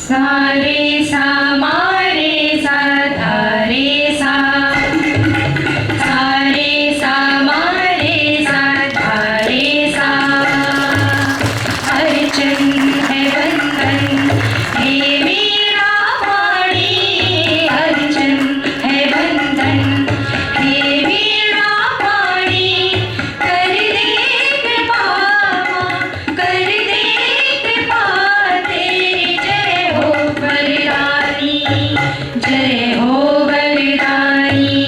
सारे सा मारे सा धा रे सा सारे सा मारे सा धा रे सा अर्चन है वंदन हे वीणा वाणी अर्चन है वंदन हे वीणा वाणी कर दे कृपा कर दे कृपा तेरी जय हो वरदानी जय हो वरदानी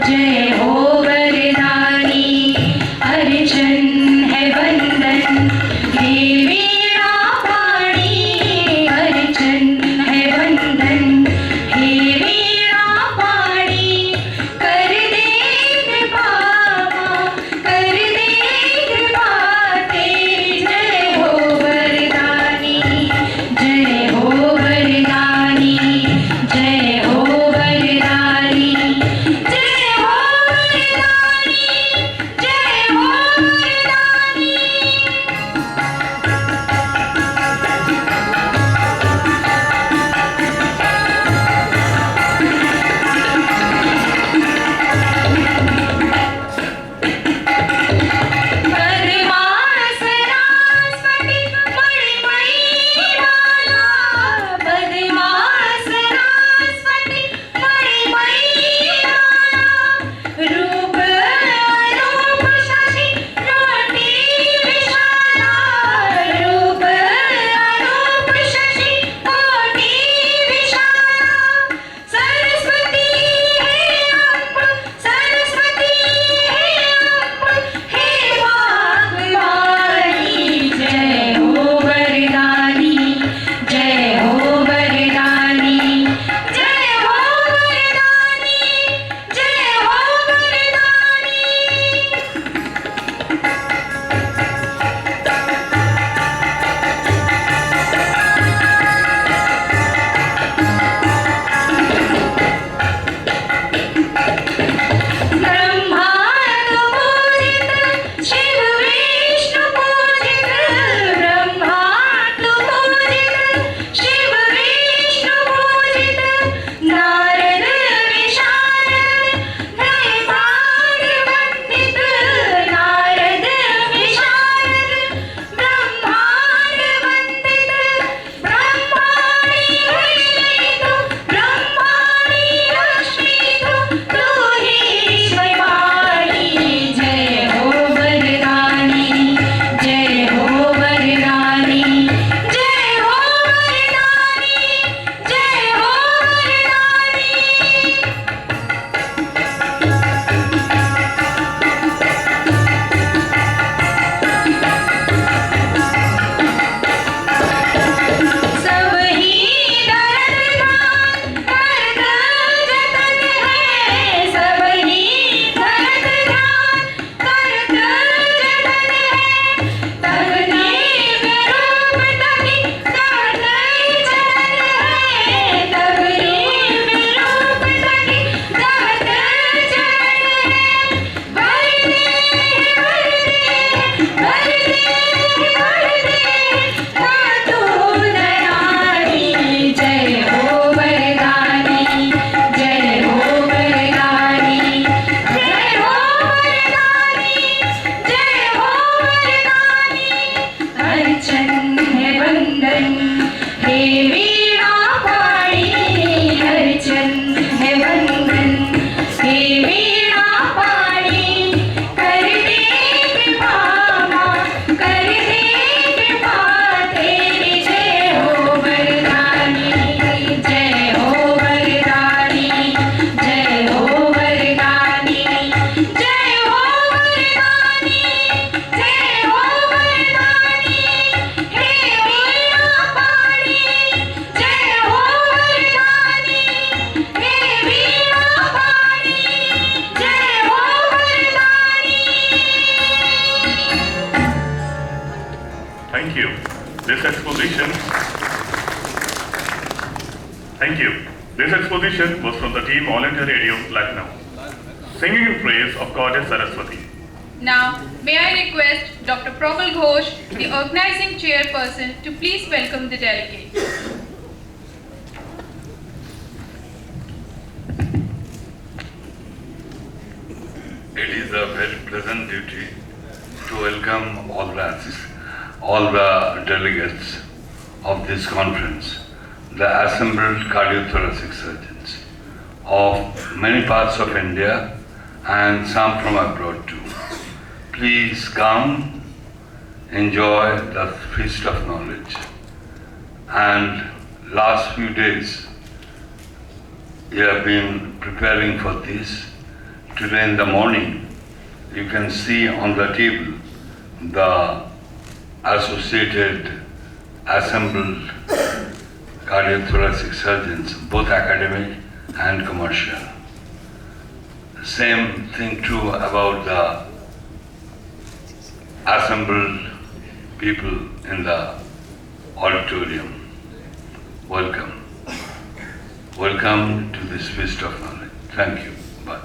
जय हो वरदानी अर्चन है वंदन हे वीणा वाणी अर्चन है वंदन हे वीणा वाणी कर दे कृपा कर दे कृपा तेरी जय हो वरदानी जय हो वरदानी जय हो वरदानी जय हो वरदानी जय हो वरदानी बदमाश रास्पति मणिमयीमाला बदमाश रास्पति मणिमयीमाला रूप अरूप शशि रोटी विशाला रूप अरूप शशि रोटी विशाला सरस्वती हे अम्ब सरस्वती हे अम्ब हे वाग्वाणी जय हो वरदानी जय हो वरदानी जय हो वरदानी जय हो वरदानी ब्रह्मांड पूजित शिव विष्णु पूजित ब्रह्मांड पूजित शिव विष्णु पूजित नारद विशारद ब्रह्मांड वंदित नारद विशारद ब्रह्मांड वंदित ब्रह्माणी लक्ष्मी तू ब्रह्माणी लक्ष्मी तू ही स्वयंवाणी जय हो वरदानी जय हो वरदानी जय हो वरदानी जय हो वरदानी सब ही दर्द करत जतन है सब ही दर्द करत जतन है तब देव रूप तकी करत चरण है तब देव रूप तकी करत चरण है वर दे वर दे ना तू दयानी जय हो वरदानी जय हो वरदानी जय हो वरदानी जय हो वरदानी अर्चन है वंदन हे वीणा वाणी अर्चन है वंदन हे वीणा वाणी कर दे कृपा कर दे कृपा तेरी जय हो वरदानी जय हो वरदानी जय हो वरदानी जय हो वरदानी जय हो वरदानी हे वीणा वाणी जय हो वरदानी हे वीणा वाणी जय हो वरदानी Thank you. This exposition was from the team All India Radio, Lucknow, singing in praise of Goddess Saraswati. Now, may I request Dr. Prabal Ghosh, the organizing chairperson, to please welcome the delegates. pleasant duty to welcome all the delegates of this conference, the assembled cardiothoracic surgeons of many parts of India and some from abroad too. Please come, enjoy the feast of knowledge. And last few days, we have been preparing for this. Today in the morning, you can see on the table the associated assembled cardiothoracic surgeons, both academic and commercial. Same thing too about the assembled people in the auditorium. Welcome. Welcome to this feast of knowledge. Thank you. Bye.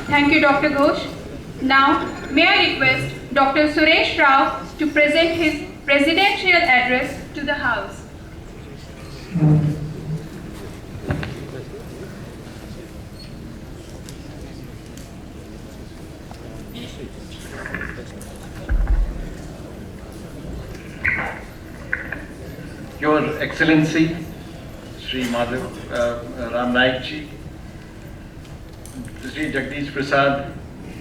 Thank you, Dr. Ghosh. Now, may I request Dr. Suresh Rao to present his presidential address to the House. Your Excellency, Sri Madhav Ram Naik ji, Sri Jagdish Prasad,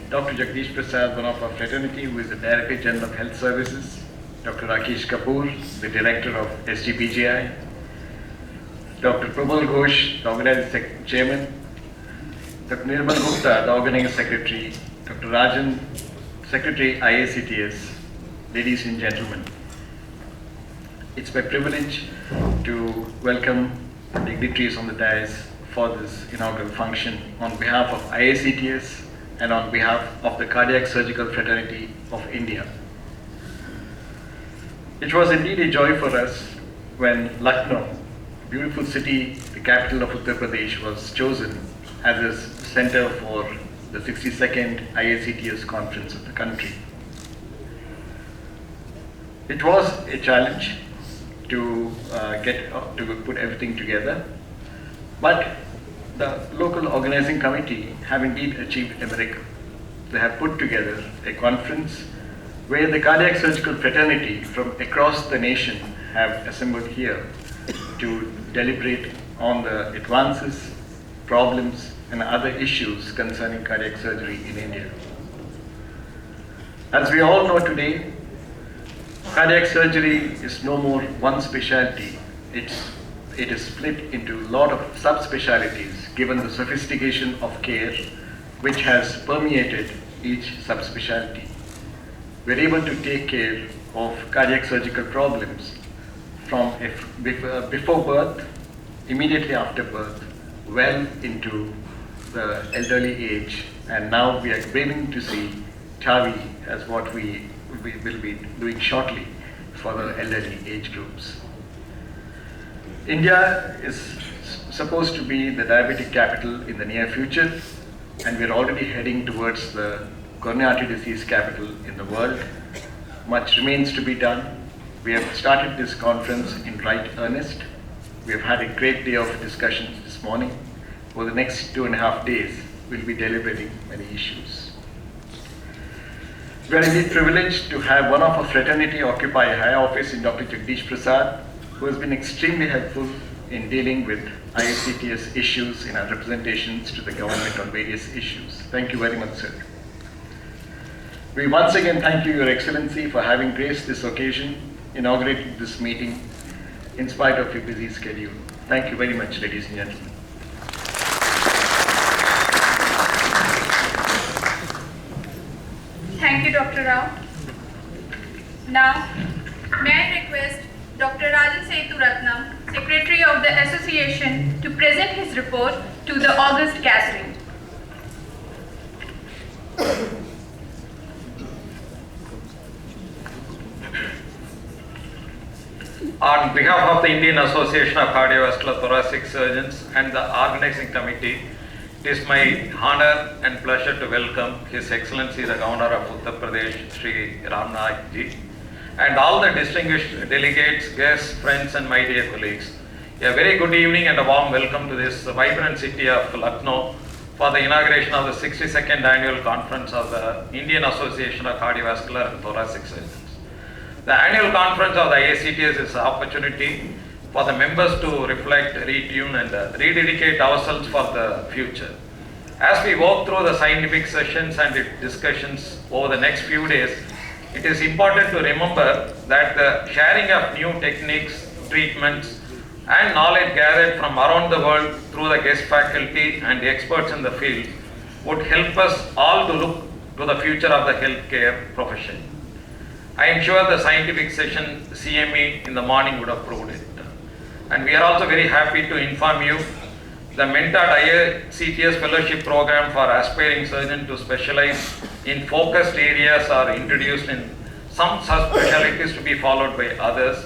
Dr. Jagdish Prasad, one of our fraternity, who is the Director General of Health Services, Dr. Rakesh Kapoor, the Director of SGPGI, Dr. Prabal Ghosh, the Organizing Chairman, Dr. Nirmal Gupta, the Organizing Secretary, Dr. Rajan, Secretary IACTS, ladies and gentlemen. It's my privilege to welcome dignitaries on the dais for this inaugural function on behalf of IACTS and on behalf of the Cardiac Surgical Fraternity of India. It was indeed a joy for us when Lucknow, beautiful city, the capital of Uttar Pradesh, was chosen as a center for the 62nd IACTS conference of the country. It was a challenge to put everything together, but the local organizing committee have indeed achieved a miracle. They have put together a conference where the cardiac surgical fraternity from across the nation have assembled here to deliberate on the advances, problems, and other issues concerning cardiac surgery in India. As we all know today, cardiac surgery is no more one specialty. It is split into a lot of subspecialties given the sophistication of care which has permeated each subspecialty. We're able to take care of cardiac surgical problems from before birth, immediately after birth, well into the elderly age, and now we are beginning to see TAVI as what we will be doing shortly for the elderly age groups. India is supposed to be the diabetic capital in the near future, and we're already heading towards the coronary artery disease capital in the world. Much remains to be done. We have started this conference in right earnest. We have had a great day of discussions this morning. For the next 2.5 days, we'll be deliberating many issues. We are indeed privileged to have one of our fraternity occupy a high office in Dr. Jagdish Prasad, who has been extremely helpful in dealing with IACTS issues in our representations to the government on various issues. Thank you very much, sir. We once again thank you, Your Excellency, for having graced this occasion, inaugurated this meeting in spite of your busy schedule. Thank you very much, ladies and gentlemen. Thank you, Dr. Rao. Now, may I request Dr. Rajan Sethuratnam, Secretary of the Association, to present his report to the August gathering. On behalf of the Indian Association of Cardiovascular Thoracic Surgeons and the Organizing Committee, it is my honor and pleasure to welcome His Excellency the Governor of Uttar Pradesh, Sri Ram Naik ji, and all the distinguished delegates, guests, friends, and my dear colleagues. A very good evening and a warm welcome to this vibrant city of Lucknow for the inauguration of the 62nd annual conference of the Indian Association of Cardiovascular and Thoracic Surgeons. The annual conference of the IACTS is an opportunity for the members to reflect, retune and rededicate ourselves for the future. As we walk through the scientific sessions and discussions over the next few days, it is important to remember that the sharing of new techniques, treatments and knowledge gathered from around the world through the guest faculty and the experts in the field would help us all to look to the future of the healthcare profession. I am sure the scientific session CME in the morning would have proved it. And we are also very happy to inform you the mentored IACTS fellowship program for aspiring surgeons to specialize in focused areas are introduced in some subspecialties to be followed by others.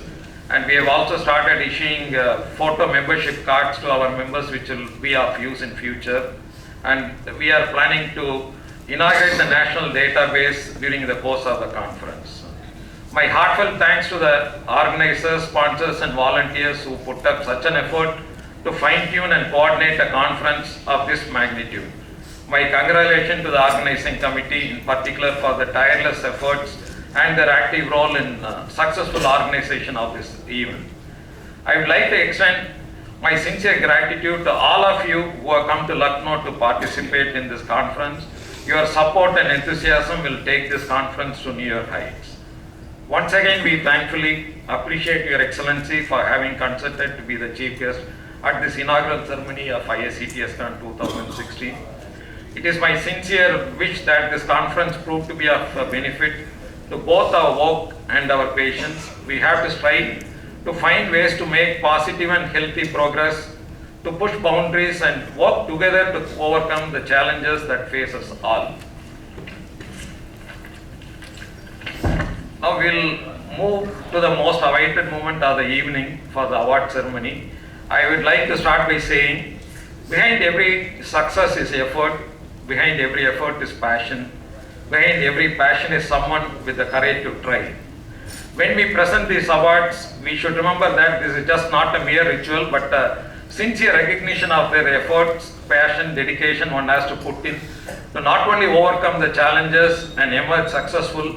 And we have also started issuing photo membership cards to our members which will be of use in future. And we are planning to inaugurate the national database during the course of the conference. My heartfelt thanks to the organizers, sponsors and volunteers who put up such an effort to fine-tune and coordinate a conference of this magnitude. My congratulations to the organizing committee in particular for the tireless efforts and their active role in successful organization of this event. I would like to extend my sincere gratitude to all of you who have come to Lucknow to participate in this conference. Your support and enthusiasm will take this conference to newer heights. Once again, we thankfully appreciate Your Excellency for having consented to be the chief guest at this inaugural ceremony of IACTS 2016. It is my sincere wish that this conference prove to be of benefit to both our work and our patients. We have to strive to find ways to make positive and healthy progress, to push boundaries and work together to overcome the challenges that face us all. Now we'll move to the most awaited moment of the evening for the award ceremony. I would like to start by saying, behind every success is effort, behind every effort is passion, behind every passion is someone with the courage to try. When we present these awards, we should remember that this is just not a mere ritual, but a sincere recognition of their efforts, passion, dedication one has to put in to not only overcome the challenges and emerge successful,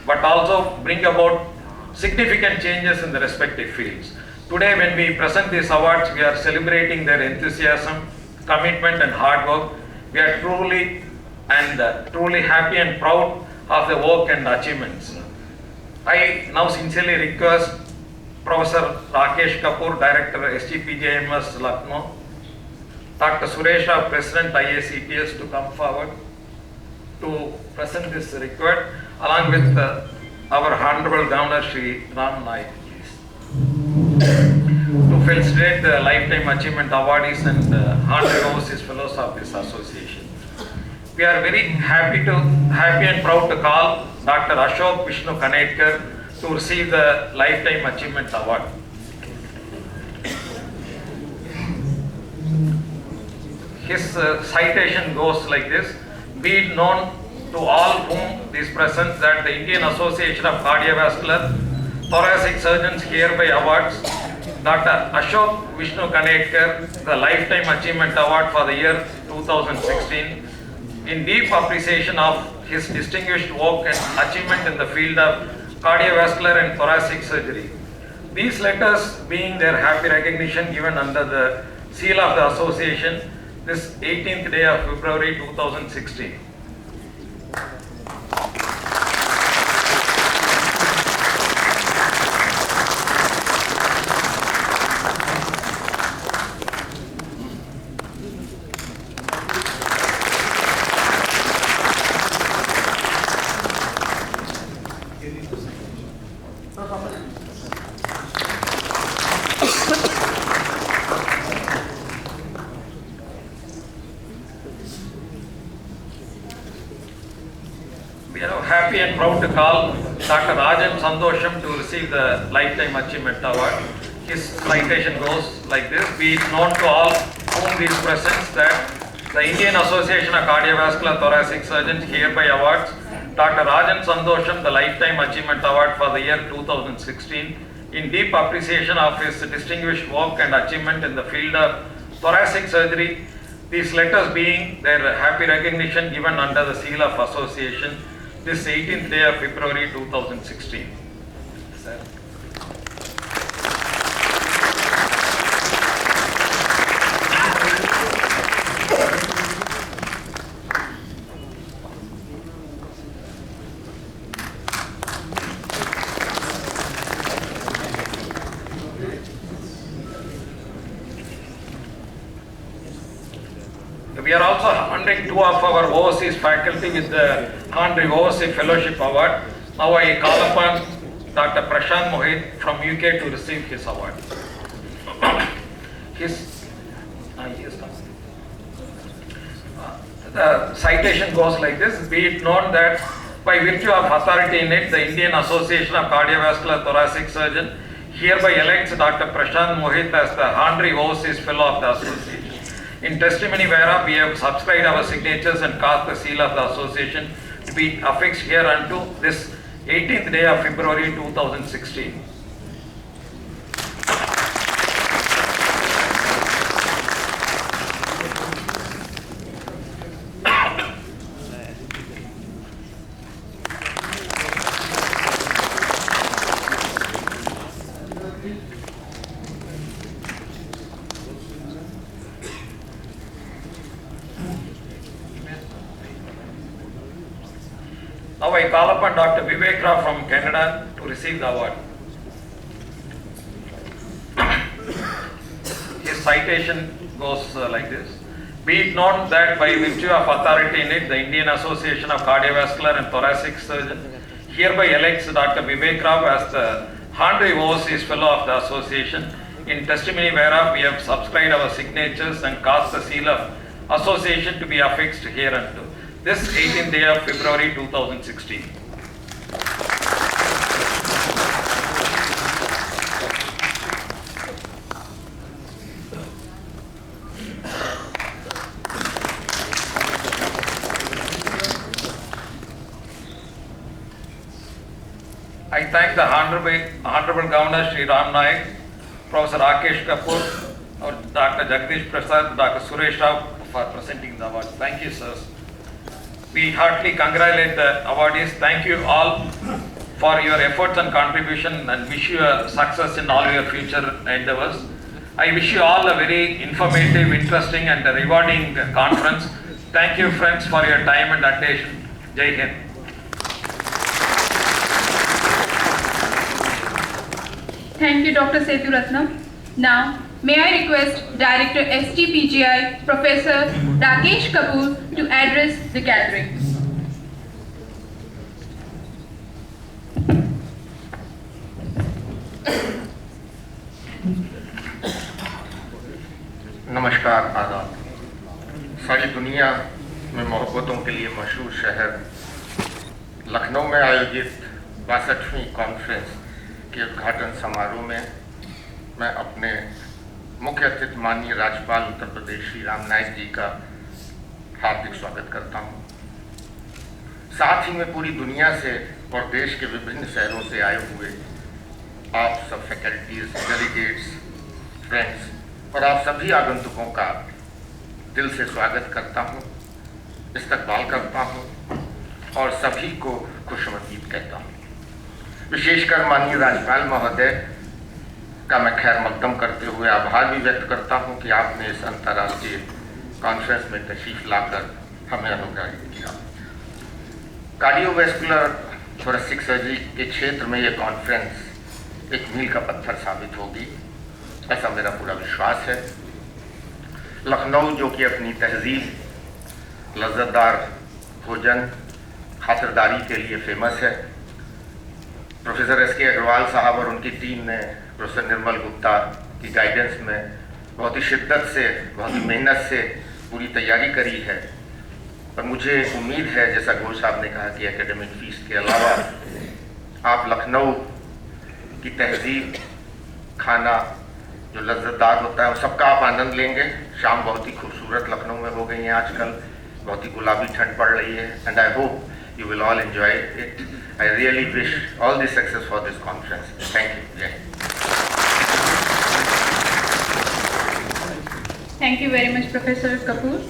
but also bring about significant changes in the respective fields. Today, when we present these awards, we are celebrating their enthusiasm, commitment and hard work. We are truly happy and proud of the work and achievements. I now sincerely request Professor Rakesh Kapoor, Director SGPJMS Lucknow, Dr. Suresh Rao, President IACTS, to come forward to present this record along with our Honorable Governor Shri Ram Naik, to felicitate the Lifetime Achievement Awardees and Honorary Overseas Fellows of this association. We are very happy and proud to call Dr. Ashok Vishnu Kanedkar to receive the Lifetime Achievement Award. His citation goes like this: be it known to all whom is present that the Indian Association of Cardiovascular Thoracic Surgeons hereby awards Dr. Ashok Vishnu Kanedkar the Lifetime Achievement Award for the year 2016 in deep appreciation of his distinguished work and achievement in the field of cardiovascular and thoracic surgery. These letters being their happy recognition given under the seal of the association this 18th day of February 2016. We are happy and proud to call Dr. Rajan Sandosham to receive the Lifetime Achievement Award. His citation goes like this: be it known to all whom these presents that the Indian Association of Cardiovascular Thoracic Surgeons hereby awards Dr. Rajan Sandosham the Lifetime Achievement Award for the year 2016 In deep appreciation of his distinguished work and achievement in the field of thoracic surgery, these letters being their happy recognition given under the seal of association this 18th day of February 2016. Sir. We are also honoring two of our overseas faculty with the Honorary Overseas Fellowship Award. Now I call upon Dr. Prashant Mohit from UK to receive his award. The citation goes like this: be it known that by virtue of authority in it, the Indian Association of Cardiovascular Thoracic Surgeon hereby elects Dr. Prashant Mohit as the Honorary Overseas Fellow of the Association. In testimony whereof we have subscribed our signatures and cast the seal of the association to be affixed hereunto this 18th day of February 2016. Now I call upon Dr. Vivek Rao from Canada to receive the award. His citation goes like this: be it known that by virtue of authority in it, the Indian Association of Cardiovascular and Thoracic Surgeon hereby elects Dr. Vivek Rao as the Honorary Overseas Fellow of the Association. In testimony whereof we have subscribed our signatures and cast the seal of association to be affixed hereunto this 18th day of February 2016. I thank the Honorable Governor Sri Ram Naik, Professor Rakesh Kapoor, Dr. Jagdish Prasad, Dr. Suresh Rao for presenting the award. Thank you, sirs. We heartily congratulate the awardees. Thank you all for your efforts and contribution, and wish you a success in all your future endeavors. I wish you all a very informative, interesting and rewarding conference. Thank you, friends, for your time and attention. Jai Hind. Thank you, Dr. Sethuratnam. Now, may I request Director STPGI, Professor Rakesh Kapoor, to address the gathering. नमस्कार, आदाब। सारी दुनिया में मोहब्बतों के लिए मशहूर शहर लखनऊ में आयोजित 62वीं कॉन्फ्रेंस के उद्घाटन समारोह में मैं अपने मुख्य अतिथि माननीय राज्यपाल उत्तर प्रदेश श्री राम नाईक जी का हार्दिक स्वागत करता हूं। साथ ही मैं पूरी दुनिया से और देश के विभिन्न शहरों से आए हुए आप सब फैकल्टीज, डेलीगेट्स, फ्रेंड्स और आप सभी आगंतुकों का दिल से स्वागत करता हूं, इस्तकबाल करता हूं और सभी को खुशमदीद कहता हूं। विशेषकर माननीय राज्यपाल महोदय का मैं खैर मकदम करते हुए आभार भी व्यक्त करता हूं कि आपने इस अंतर्राष्ट्रीय कॉन्फ्रेंस में तशरीफ लाकर हमें अनुग्रहित किया। कार्डियोवैस्कुलर थोरेसिक सर्जरी के क्षेत्र में यह कॉन्फ्रेंस एक मील का पत्थर साबित होगी, ऐसा मेरा पूरा विश्वास है। लखनऊ जो कि अपनी तहजीब, लज्जतदार भोजन, खातिरदारी के लिए फेमस है, प्रोफेसर SK अग्रवाल साहब और उनकी टीम ने प्रोफेसर निर्मल गुप्ता की गाइडेंस में बहुत ही शिद्दत से, बहुत ही मेहनत से पूरी तैयारी करी है। और मुझे उम्मीद है, जैसा घोष साहब ने कहा कि एकेडमिक फीस के अलावा आप लखनऊ की तहजीब, खाना जो लज्जतदार होता है, वो सबका आप आनंद लेंगे। शाम बहुत ही खूबसूरत लखनऊ में हो गई है आजकल, बहुत ही गुलाबी ठंड पड़ रही है, and I hope you will all enjoy it. I really wish all the success for this conference. Thank you. Jai Hind. Thank you very much, Professor Kapoor.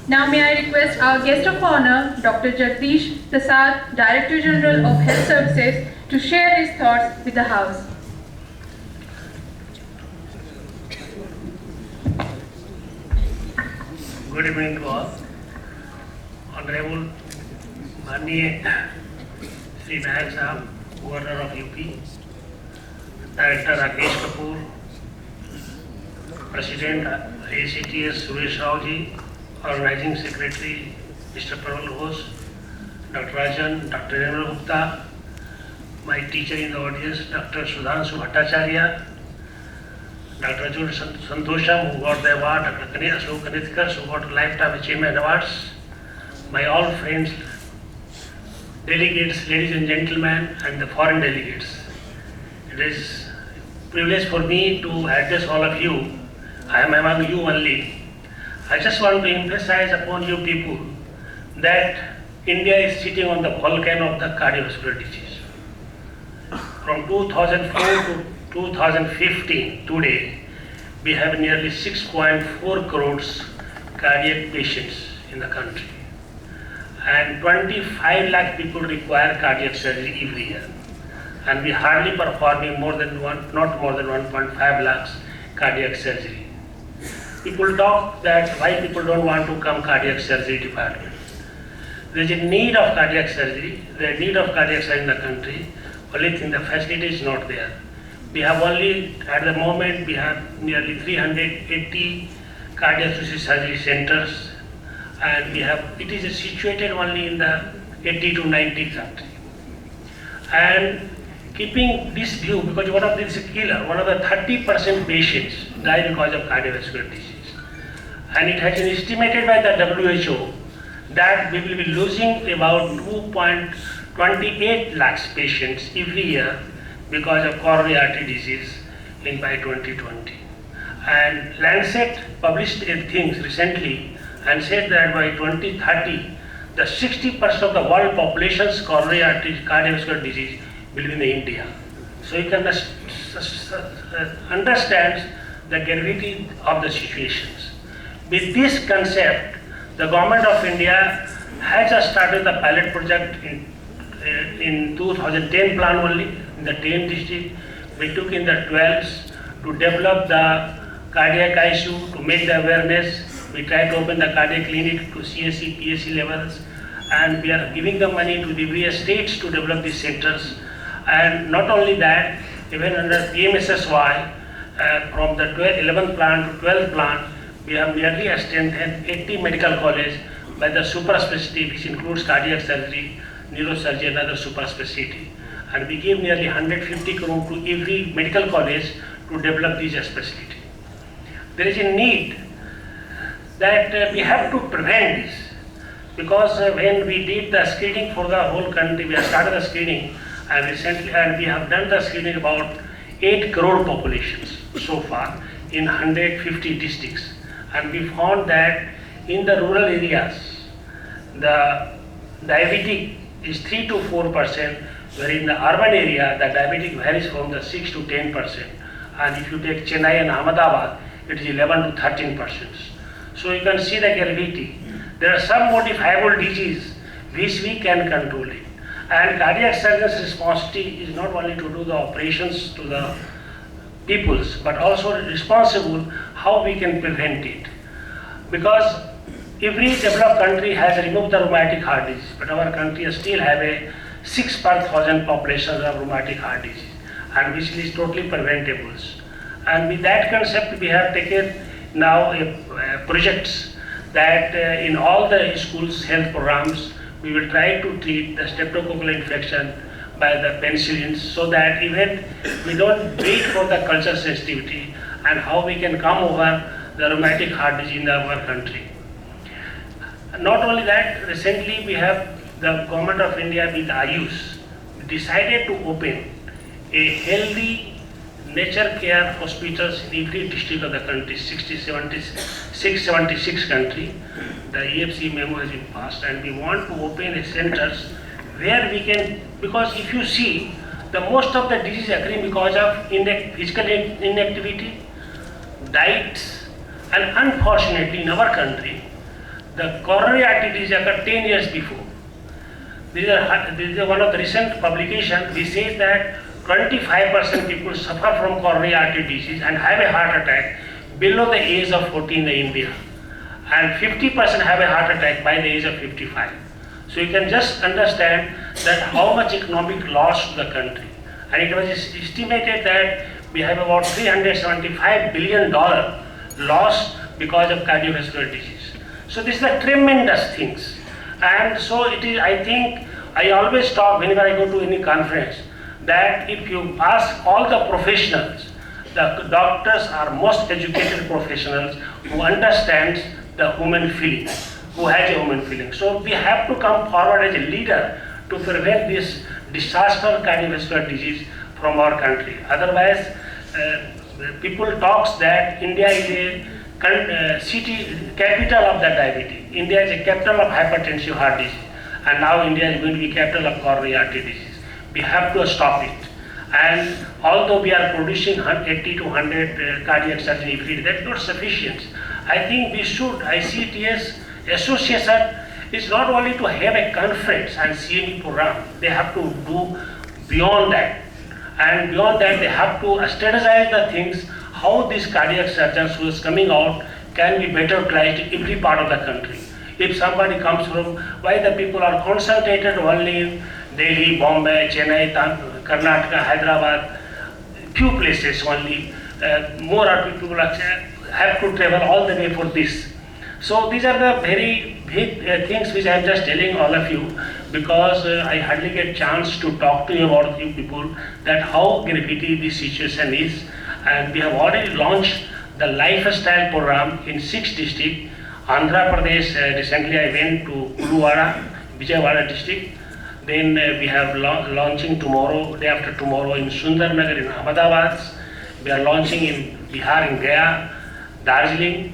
Now may I request our guest of honor, Dr. Jagdish Prasad, Director General of Health Services, to share his thoughts with the House. Good evening to all. Honorable Mani Sri Nayak Sahab, Governor of UP, Director Rakesh Kapoor, President ACTS Suresh Rao ji, Organizing Secretary Mr. Praval Ghosh, Dr. Rajan, Dr. Nirmal Gupta, my teacher in the audience, Dr. Sudhanshu Bhattacharya, Dr. Ajul Santosham, who got the award, Dr. Ashok Kanitkar, who got Lifetime Achievement Awards, my all friends, delegates, ladies and gentlemen, and the foreign delegates. It is a privilege for me to address all of you. I am among you only. I just want to emphasize upon you people that India is sitting on the volcano of the cardiovascular disease. From 2004 to 2015, today, we have nearly 6.4 crores cardiac patients in the country. And 25 lakh people require cardiac surgery every year. And we hardly performing not more than 1.5 lakhs cardiac surgery. People talk that why people don't want to come cardiac surgery department. There is a need of cardiac surgery. There is a need of cardiac surgery in the country. Only thing, the facility is not there. We have only, at the moment, we have nearly 380 cardiac surgery centers, and it is situated only in the 80 to 90 country. And keeping this view, because one of this is a killer, one of the 30% patients die because of cardiovascular disease. And it has been estimated by the WHO that we will be losing about 2.28 lakhs patients every year because of coronary artery disease by 2020. And Lancet published things recently and said that by 2030, the 60% of the world population's coronary artery cardiovascular disease will be in India. So you can understand the gravity of the situations. With this concept, the government of India has started the pilot project in 2010 plan only, in the 10 district. We took in the 12s to develop the cardiac ICU, to make the awareness. We tried to open the cardiac clinic to CSE, PSC levels, and we are giving the money to the various states to develop these centers. And not only that, even under PMSSY, from the 11th plan to 12th plan, we have nearly strengthened 80 medical colleges by the super specialty, which includes cardiac surgery, neurosurgery, and other super specialty. And we give nearly 150 crore to every medical college to develop these specialty. There is a need that we have to prevent this, because when we did the screening for the whole country, we have started the screening, and we have done the screening about 8 crore populations so far in 150 districts. And we found that in the rural areas, the diabetic is 3 to 4%, where in the urban area, the diabetic varies from the 6 to 10%. And if you take Chennai and Ahmedabad, it is 11 to 13%. So you can see the gravity. There are some modifiable diseases which we can control it. And cardiac surgeon's responsibility is not only to do the operations to the peoples, but also responsible how we can prevent it. Because every developed country has removed the rheumatic heart disease, but our country still have a 6 per 1,000 population of rheumatic heart disease, and which is totally preventable. And with that concept, we have taken now projects that in all the schools' health programs, we will try to treat the streptococcal infection by the penicillins, so that even we don't wait for the culture sensitivity, and how we can come over the rheumatic heart disease in our country. Not only that, recently we have the government of India with Ayush decided to open a healthy nature care hospitals in every district of the country, 676 country. The EFC memo has been passed, and we want to open a centers where we can, because if you see, the most of the disease occurring because of physical inactivity, diets, And unfortunately, in our country, the coronary artery disease occurred 10 years before. This is one of the recent publications which says that 25% people suffer from coronary artery disease and have a heart attack below the age of 40 in India. And 50% have a heart attack by the age of 55. So you can just understand that how much economic loss to the country. And it was estimated that we have about $375 billion loss because of cardiovascular disease. So this is a tremendous things. And so it is, I think, I always talk whenever I go to any conference, that if you ask all the professionals, the doctors are most educated professionals who understands the human feeling, who has a human feeling. So we have to come forward as a leader to prevent this disaster cardiovascular disease from our country. Otherwise, people talks that India is a capital of the diabetes. India is a capital of hypertensive heart disease. And now India is going to be capital of coronary artery disease. We have to stop it. And although we are producing 80 to 100 cardiac surgery every day, that's not sufficient. I think we should, ICTS Association is not only to have a conference and CME program, they have to do beyond that. And beyond that, they have to strategize the things, how these cardiac surgeons who is coming out can be better utilized in every part of the country. If somebody comes from, why the people are concentrated only in Delhi, Bombay, Chennai, Karnataka, Hyderabad, few places only, more people have to travel all the way for this. So these are the very big things which I am just telling all of you, because I hardly get chance to talk to you about you people that how graffiti this situation is. And we have already launched the lifestyle program in 6 districts. Andhra Pradesh, recently I went to Uluvara, Vijayawada district. Then we have launching tomorrow, day after tomorrow in Sundarnagar in Ahmedabad. We are launching in Bihar in Gaya, Darjeeling,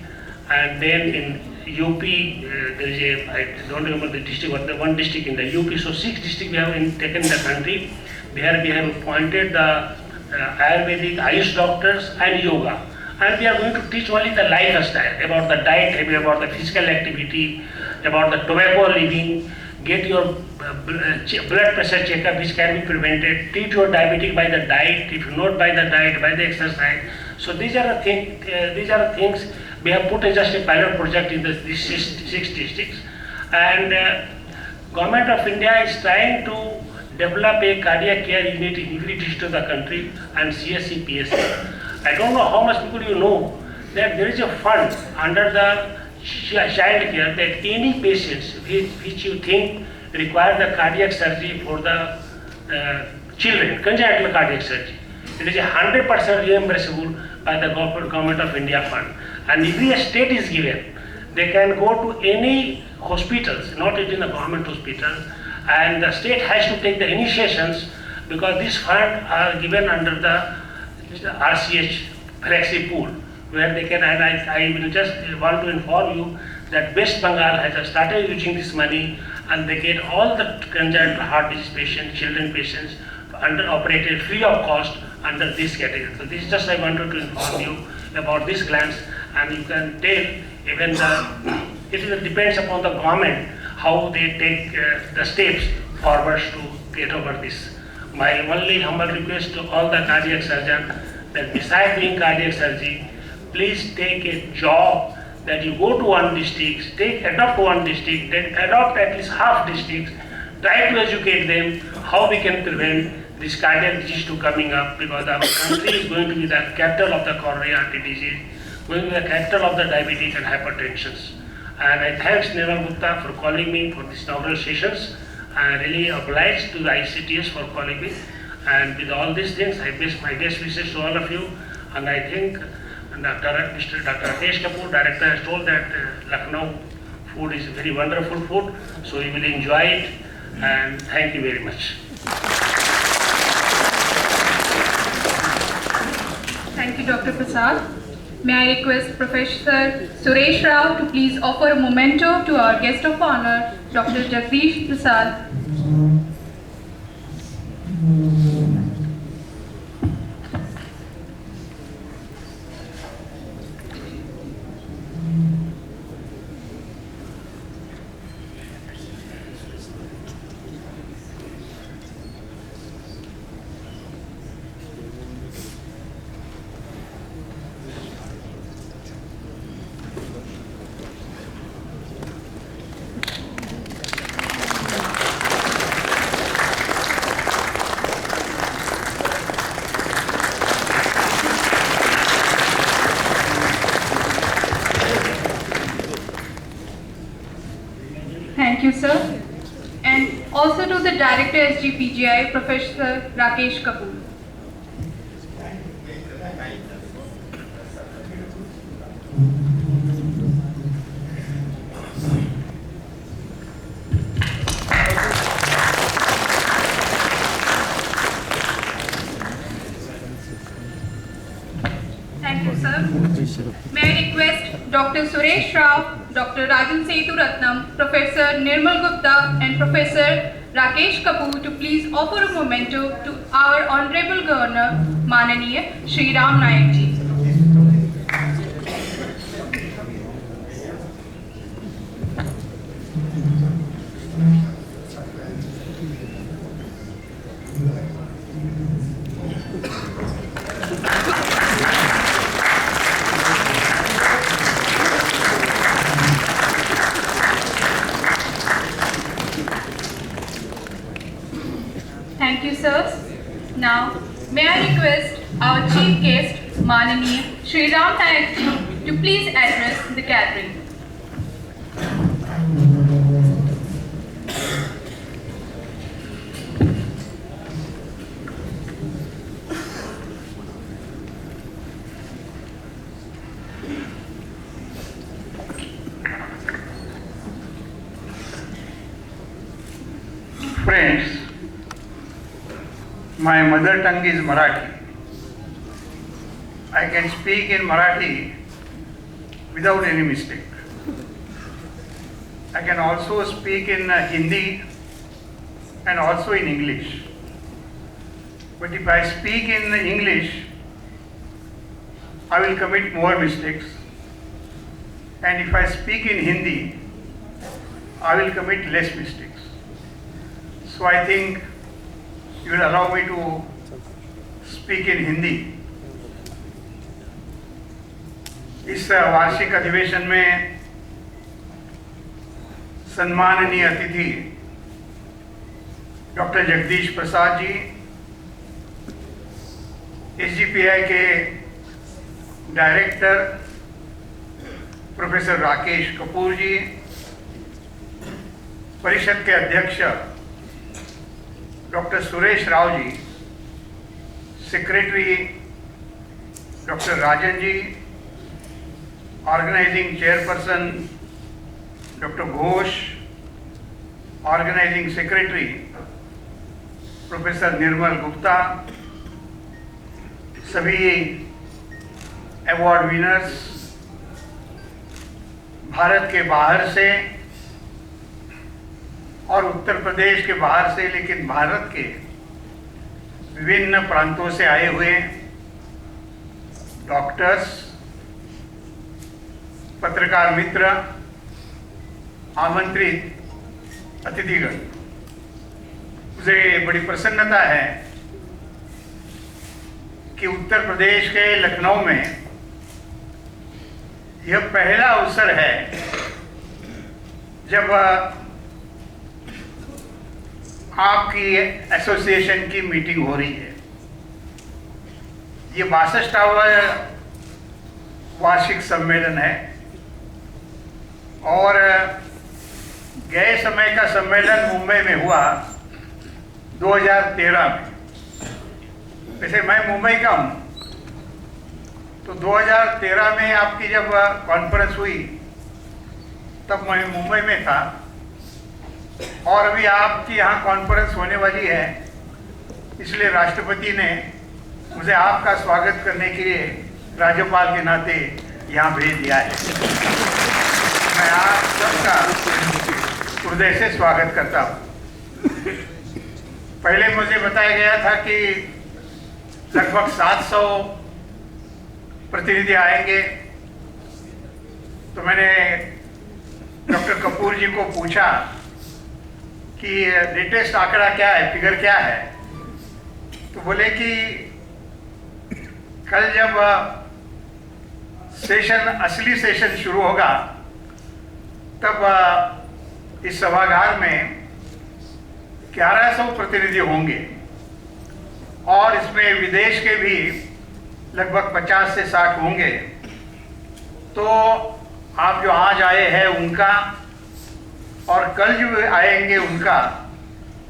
and then in UP, there is a, I don't remember the district, but the one district in the UP. So 6 districts we have taken the country. Where we have appointed the Ayurvedic, Ayush doctors and yoga. And we are going to teach only the lifestyle, about the diet, about the physical activity, about the tobacco living, get your blood pressure checkup which can be prevented, treat your diabetic by the diet, if not by the diet, by the exercise. So these are the things we have put as just a pilot project in these 6 districts. And Government of India is trying to develop a cardiac care unit in every district of the country and CSC, PSC. I don't know how much people you know that there is a fund under the child care that any patients which you think require the cardiac surgery for the children, congenital cardiac surgery, it is 100% reimbursable by the Government of India fund. And every state is given. They can go to any hospitals, not in the government hospital, and the state has to take the initiations because this fund are given under the RCH flexi pool, where they can, and I will just want to inform you that West Bengal has started using this money and they get all the congenital heart disease patients, children patients, operated free of cost under this category. So this just I wanted to inform you about this glance, and you can tell even it depends upon the government how they take the steps forward to get over this. My only humble request to all the cardiac surgeons that besides doing cardiac surgery, please take a job that you go to one district, adopt one district, then adopt at least half districts, try to educate them how we can prevent this cardiac disease to coming up, because our country is going to be the capital of the coronary artery disease, going to be the capital of the diabetes and hypertension. And I thank Nirmal Gupta for calling me for these inaugural sessions. I am really obliged to the ICTS for calling me. And with all these things, I wish my best wishes to all of you. And I think Dr. Rakesh Kapoor, director, has told that Lucknow food is very wonderful food. So you will enjoy it. And thank you very much. Thank you, Dr. Prasad. May I request Professor Suresh Rao to please offer a memento to our guest of honor, Dr. Jagdish Prasad. you, sir. And also to the Director SGPGI, Professor Rakesh Kapoor. Thank you, sir. May I request Dr. Suresh Rao, Dr. Rajan Sethuratnam, Professor Nirmal Gupta and Professor Rakesh Kapoor to please offer a memento to our Honorable Governor, Mananiya Shri Ram Nayak ji. Thank you, sirs. Now, may I request our chief guest, Mananiya Shri Ram Nayak ji, to please address the gathering. Friends, my mother tongue is Marathi. I can speak in Marathi without any mistake. I can also speak in Hindi and also in English. But if I speak in English, I will commit more mistakes. And if I speak in Hindi, I will commit less mistakes. So I think you will allow me to speak in Hindi. इस वार्षिक अधिवेशन में सम्माननीय अतिथि doctor Jagdish Prasad ji, SGPI के director professor Rakesh Kapoor ji, परिषद के अध्यक्ष doctor Suresh Rao ji, secretary doctor Rajan ji, organising chairperson doctor Ghosh, organising secretary professor Nirmal Gupta, सभी अवार्ड विनर्स, भारत के बाहर से और उत्तर प्रदेश के बाहर से लेकिन भारत के विभिन्न प्रांतों से आए हुए डॉक्टर्स, पत्रकार मित्र, आमंत्रित अतिथिगण, मुझे बड़ी प्रसन्नता है कि उत्तर प्रदेश के लखनऊ में यह पहला अवसर है जब आपकी एसोसिएशन की मीटिंग हो रही है। ये 62वां वार्षिक सम्मेलन है और गए समय का सम्मेलन मुंबई में हुआ 2013 में। वैसे मैं मुंबई का हूँ, तो 2013 में आपकी जब कॉन्फ्रेंस हुई तब मैं मुंबई में था और अभी आपकी यहाँ कॉन्फ्रेंस होने वाली है, इसलिए राष्ट्रपति ने मुझे आपका स्वागत करने के लिए राज्यपाल के नाते यहाँ भेज दिया है। मैं आप सबका हृदय से स्वागत करता हूँ। पहले मुझे बताया गया था कि लगभग 700 प्रतिनिधि आएंगे, तो मैंने डॉक्टर कपूर जी को पूछा कि लेटेस्ट आंकड़ा क्या है, फिगर क्या है, तो बोले कि कल जब असली सेशन शुरू होगा तब इस सभागार में 1100 प्रतिनिधि होंगे और इसमें विदेश के भी लगभग 50 से 60 होंगे। तो आप जो आज आए हैं उनका और कल जो आएंगे उनका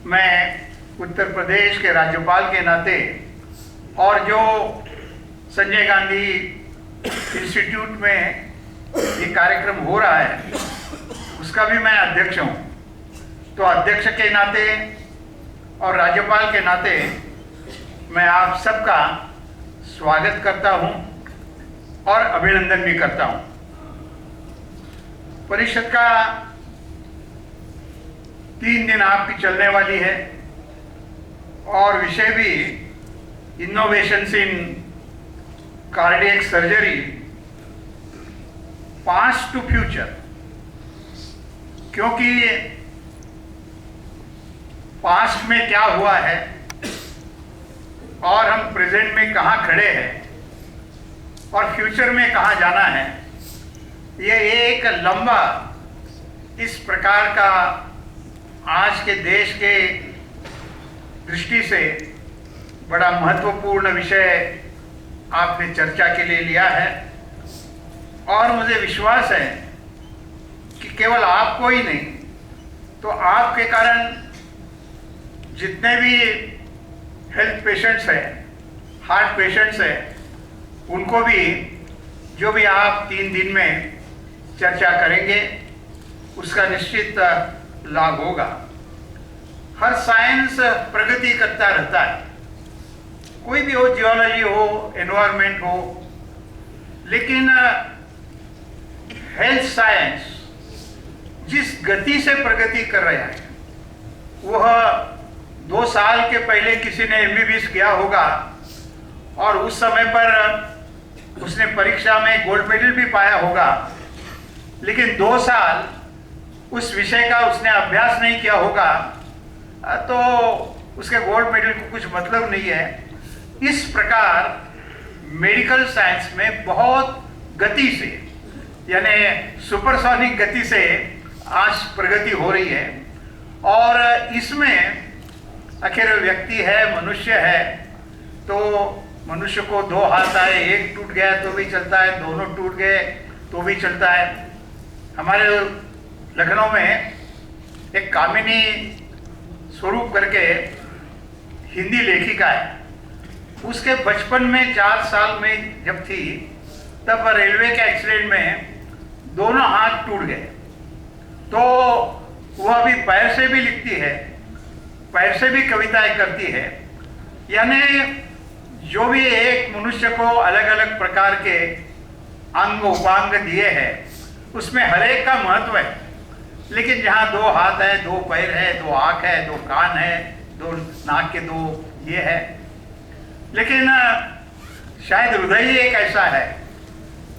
मैं उत्तर प्रदेश के राज्यपाल के नाते और जो संजय गांधी इंस्टीट्यूट में ये कार्यक्रम हो रहा है उसका भी मैं अध्यक्ष हूँ, तो अध्यक्ष के नाते और राज्यपाल के नाते मैं आप सबका स्वागत करता हूँ और अभिनंदन भी करता हूँ। परिषद का 3 दिन आपकी चलने वाली है और विषय भी innovations in cardiac surgery past to future, क्योंकि पास्ट में क्या हुआ है और हम प्रेजेंट में कहाँ खड़े हैं और फ्यूचर में कहाँ जाना है, ये एक लंबा इस प्रकार का आज के देश के दृष्टि से बड़ा महत्वपूर्ण विषय आपने चर्चा के लिए लिया है। और मुझे विश्वास है कि केवल आपको ही नहीं तो आपके कारण जितने भी हेल्थ पेशेंट्स हैं, हार्ट पेशेंट्स हैं, उनको भी जो भी आप 3 दिन में चर्चा करेंगे उसका निश्चित लाभ होगा। हर साइंस प्रगति करता रहता है, कोई भी हो, जियोलॉजी हो, एनवायरनमेंट हो, लेकिन हेल्थ साइंस जिस गति से प्रगति कर रहा है वह 2 साल के पहले किसी ने MBBS किया होगा और उस समय पर उसने परीक्षा में गोल्ड मेडल भी पाया होगा, लेकिन 2 साल उस विषय का उसने अभ्यास नहीं किया होगा तो उसके गोल्ड मेडल को कुछ मतलब नहीं है। इस प्रकार मेडिकल साइंस में बहुत गति से यानी सुपरसोनिक गति से आज प्रगति हो रही है और इसमें आखिर व्यक्ति है, मनुष्य है, तो मनुष्य को 2 हाथ आए, एक टूट गया तो भी चलता है, दोनों टूट गए तो भी चलता है। हमारे लखनऊ में एक कामिनी स्वरूप करके हिंदी लेखिका है, उसके बचपन में 4 साल में जब थी तब रेलवे के एक्सीडेंट में दोनों हाथ टूट गए, तो वह अभी पैर से भी लिखती है, पैर से भी कविताएं करती है। यानी जो भी एक मनुष्य को अलग अलग प्रकार के अंग उपांग दिए हैं उसमें हर एक का महत्व है, लेकिन जहाँ 2 हाथ है, 2 पैर है, 2 आँख है, 2 कान है, 2 नाक के 2 ये है, लेकिन शायद हृदय ही एक ऐसा है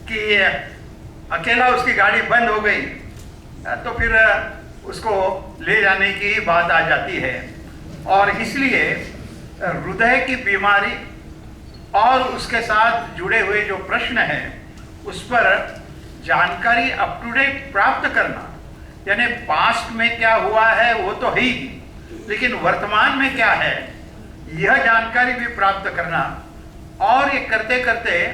कि अकेला उसकी गाड़ी बंद हो गई तो फिर उसको ले जाने की बात आ जाती है। और इसलिए हृदय की बीमारी और उसके साथ जुड़े हुए जो प्रश्न हैं उस पर जानकारी अप टू डेट प्राप्त करना, यानी पास्ट में क्या हुआ है वो तो है ही, लेकिन वर्तमान में क्या है यह जानकारी भी प्राप्त करना और ये करते करते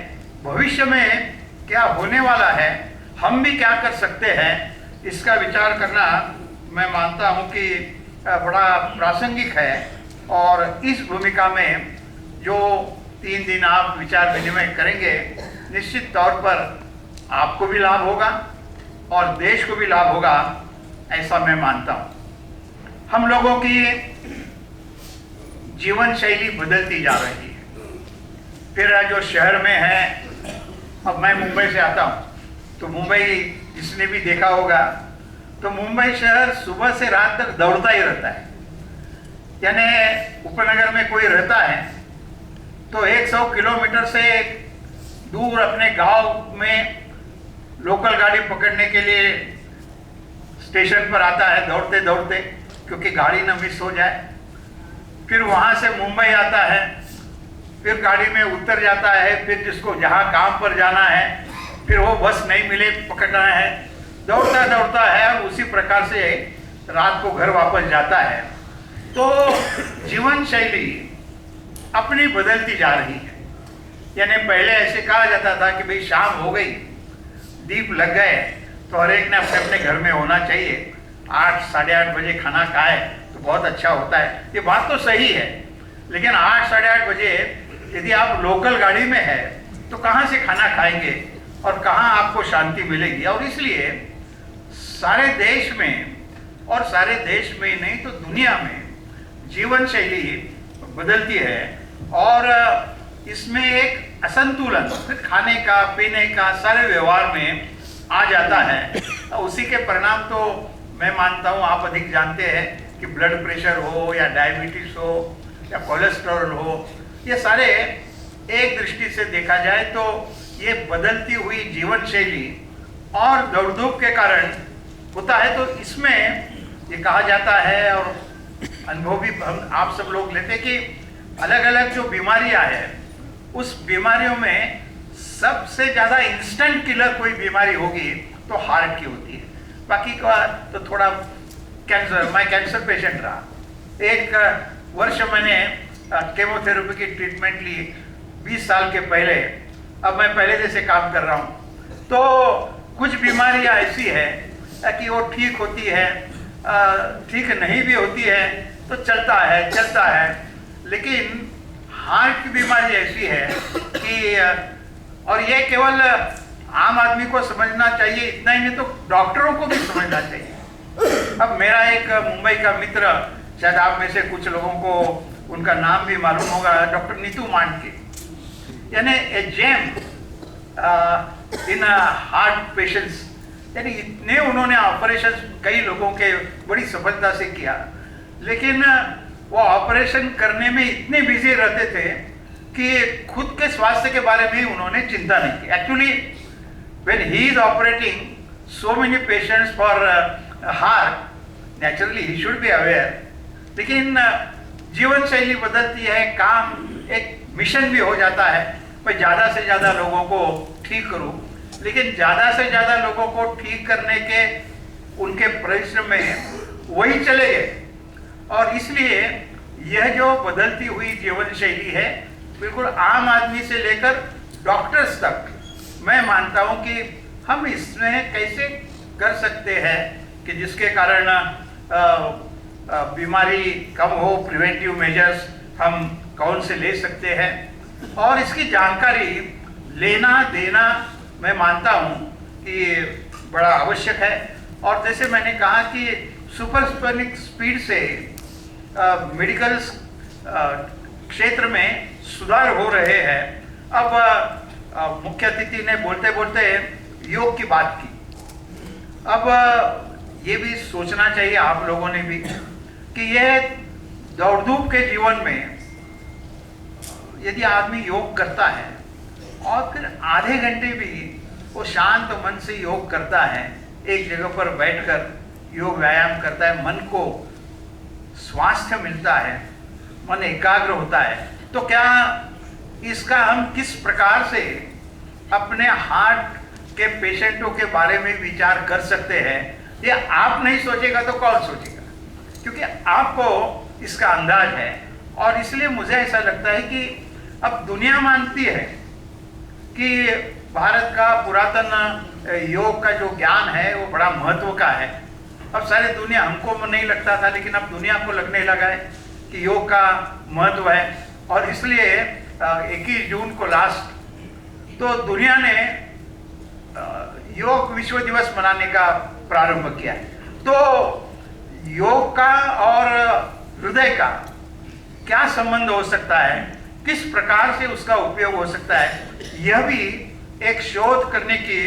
भविष्य में क्या होने वाला है, हम भी क्या कर सकते हैं, इसका विचार करना मैं मानता हूं कि बड़ा प्रासंगिक है। और इस भूमिका में जो 3 दिन आप विचार विनिमय करेंगे निश्चित तौर पर आपको भी लाभ होगा और देश को भी लाभ होगा, ऐसा मैं मानता हूं। हम लोगों की जीवन शैली बदलती जा रही है। फिर जो शहर में है, अब मैं मुंबई से आता हूं तो मुंबई जिसने भी देखा होगा तो मुंबई शहर सुबह से रात तक दौड़ता ही रहता है। यानी उपनगर में कोई रहता है तो 100 किलोमीटर से दूर अपने गांव में लोकल गाड़ी पकड़ने के लिए स्टेशन पर आता है दौड़ते दौड़ते, क्योंकि गाड़ी न मिस हो जाए। फिर वहां से मुंबई आता है, फिर गाड़ी में उतर जाता है, फिर जिसको जहां काम पर जाना है फिर वो बस नहीं मिले पकड़ना है, दौड़ता दौड़ता है और उसी प्रकार से रात को घर वापस जाता है। तो जीवन शैली अपनी बदलती जा रही है। यानी पहले ऐसे कहा जाता था कि भाई शाम हो गई, दीप लग गए तो हर एक ने अपने अपने घर में होना चाहिए, 8 साढ़े 8 बजे खाना खाए तो बहुत अच्छा होता है, ये बात तो सही है। लेकिन 8 साढ़े 8 बजे यदि आप लोकल गाड़ी में है तो कहाँ से खाना खाएंगे और कहाँ आपको शांति मिलेगी। और इसलिए सारे देश में, और सारे देश में ही नहीं तो दुनिया में जीवन शैली बदलती है और इसमें एक असंतुलन फिर खाने का पीने का सारे व्यवहार में आ जाता है। उसी के परिणाम तो मैं मानता हूँ आप अधिक जानते हैं कि ब्लड प्रेशर हो या डायबिटीज हो या कोलेस्ट्रॉल हो, ये सारे एक दृष्टि से देखा जाए तो ये बदलती हुई जीवन शैली और दौड़-धूप के कारण होता है। तो इसमें ये कहा जाता है और अनुभव भी हम आप सब लोग लेते कि अलग अलग जो बीमारियां हैं उस बीमारियों में सबसे ज़्यादा इंस्टेंट किलर कोई बीमारी होगी तो हार्ट की होती है। बाकी का तो थोड़ा कैंसर, मैं कैंसर पेशेंट रहा, 1 वर्ष मैंने केमोथेरेपी की ट्रीटमेंट ली 20 साल के पहले। अब मैं पहले जैसे काम कर रहा हूँ तो कुछ बीमारियाँ ऐसी है कि वो ठीक होती है, ठीक नहीं भी होती है तो चलता है। लेकिन हार्ट की बीमारी ऐसी है कि, और ये केवल आम आदमी को समझना चाहिए, इतना ही नहीं तो डॉक्टरों को भी समझना चाहिए। अब मेरा एक मुंबई का मित्र, शायद आप में से कुछ लोगों को उनका नाम भी मालूम होगा, डॉक्टर नीतू मांडके, यानी ए जेम इन हार्ट पेशेंट्स, यानी इतने उन्होंने ऑपरेशन कई लोगों के बड़ी सफलता से किया। लेकिन वो ऑपरेशन करने में इतने बिजी रहते थे कि खुद के स्वास्थ्य के बारे में उन्होंने चिंता नहीं की। Actually when he is operating so many patients for heart, naturally he should be aware. लेकिन जीवन शैली बदलती है, काम एक मिशन भी हो जाता है, मैं ज़्यादा से ज़्यादा लोगों को ठीक करूं। लेकिन ज़्यादा से ज़्यादा लोगों को ठीक करने के उनके परिश्रम में वही चले गए। और इसलिए यह जो बदलती हुई जीवन शैली है बिल्कुल आम आदमी से लेकर डॉक्टर्स तक, मैं मानता हूं कि हम इसमें कैसे कर सकते हैं कि जिसके कारण बीमारी कम हो, प्रिवेंटिव मेजर्स हम कौन से ले सकते हैं और इसकी जानकारी लेना देना मैं मानता हूं कि बड़ा आवश्यक है। और जैसे मैंने कहा कि सुपरसोनिक स्पीड से मेडिकल क्षेत्र में सुधार हो रहे हैं। अब मुख्य अतिथि ने बोलते बोलते योग की बात की। अब ये भी सोचना चाहिए आप लोगों ने भी कि यह दौड़-धूप के जीवन में यदि आदमी योग करता है और फिर आधे घंटे भी वो शांत मन से योग करता है, एक जगह पर बैठकर योग व्यायाम करता है, मन को स्वास्थ्य मिलता है, मन एकाग्र होता है, तो क्या इसका हम किस प्रकार से अपने हार्ट के पेशेंटों के बारे में विचार कर सकते हैं, ये आप नहीं सोचेगा तो कौन सोचेगा, क्योंकि आपको इसका अंदाज है। और इसलिए मुझे ऐसा लगता है कि अब दुनिया मानती है कि भारत का पुरातन योग का जो ज्ञान है वो बड़ा महत्व का है। अब सारी दुनिया, हमको नहीं लगता था लेकिन अब दुनिया को लगने लगा है कि योग का महत्व है। और इसलिए 21 जून को लास्ट तो दुनिया ने योग विश्व दिवस मनाने का प्रारंभ किया है। तो योग का और हृदय का क्या संबंध हो सकता है, किस प्रकार से उसका उपयोग हो सकता है, यह भी एक शोध करने की